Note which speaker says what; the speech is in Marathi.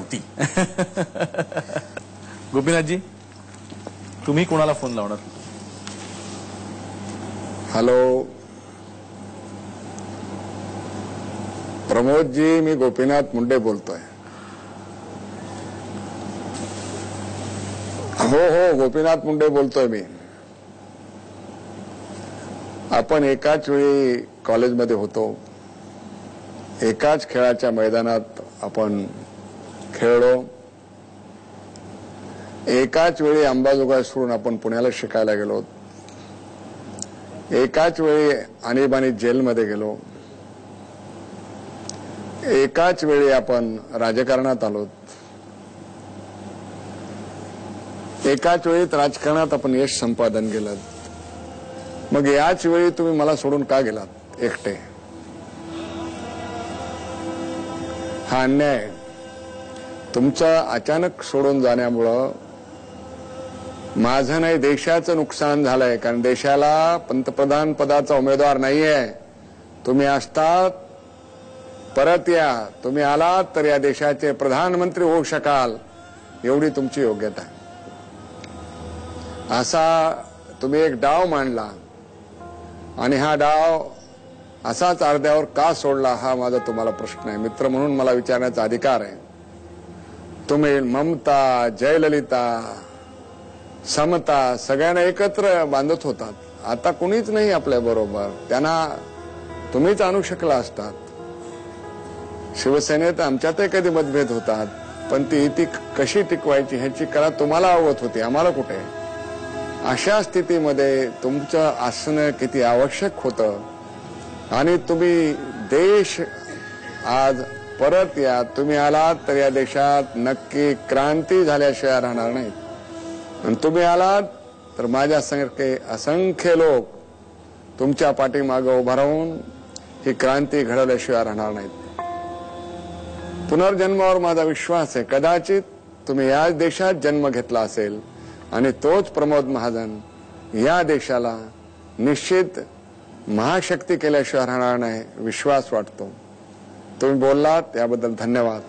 Speaker 1: होती. गोपीनाथजी, तुम्ही कोणाला फोन लावणार?
Speaker 2: हॅलो प्रमोदजी, मी गोपीनाथ मुंडे बोलतोय. हो, गोपीनाथ मुंडे बोलतोय मी. आपण एकाच वेळी कॉलेजमध्ये होतो, एकाच खेळाच्या मैदानात आपण खेळलो, एकाच वेळी अंबाजोगाई सोडून आपण पुण्याला शिकायला गेलो, एकाच वेळी आणीबाणी जेलमध्ये गेलो, एकाच वेळी आपण राजकारणात आलो, एकाच वेळी राजकारणात आपण यश संपादन केलं. मग याच वेळी तुम्ही मला सोडून का गेलात एकटे? हा अन्याय. तुमचं अचानक सोडून जाण्यामुळं माझं नाही, देशाचं नुकसान झालंय. कारण देशाला पंतप्रधान पदाचा उमेदवार नाहीये. तुम्ही असतात, परत या. तुम्ही आलात तर या देशाचे प्रधानमंत्री होऊ शकाल, एवढी तुमची योग्यता आहे. असा तुम्ही एक डाव मांडला आणि हा डाव असाच अर्ध्यावर का सोडला, हा माझा तुम्हाला प्रश्न आहे. मित्र म्हणून मला विचारण्याचा अधिकार आहे. तुम्ही ममता, जयललिता, समता सगळ्यांना एकत्र बांधत होतात. आता कुणीच नाही आपल्या बरोबर. त्यांना तुम्हीच आणू शकला असतात. शिवसेनेत आमच्यातही कधी मतभेद होतात, पण ती कशी टिकवायची ह्याची कला तुम्हाला अवगत होती, आम्हाला कुठे. अशा स्थितीमध्ये तुमचं असणं किती आवश्यक होतं. आणि तुम्ही देश आज परत या. तुम्ही आलात तर या देशात नक्की क्रांती झाल्याशिवाय राहणार नाहीत. आणि तुम्ही आलात तर माझ्यासारखे असंख्य लोक तुमच्या पाठीमागे उभा राहून ही क्रांती घडवल्याशिवाय राहणार नाहीत. पुनर्जन्मावर माझा विश्वास आहे. कदाचित तुम्ही याच देशात जन्म घेतला असेल आणि तोच प्रमोद महाजन या देशाला निश्चित महाशक्ती केल्याशिवाय राहणार नाही, विश्वास वाटतो. तुम्ही बोललात याबद्दल धन्यवाद.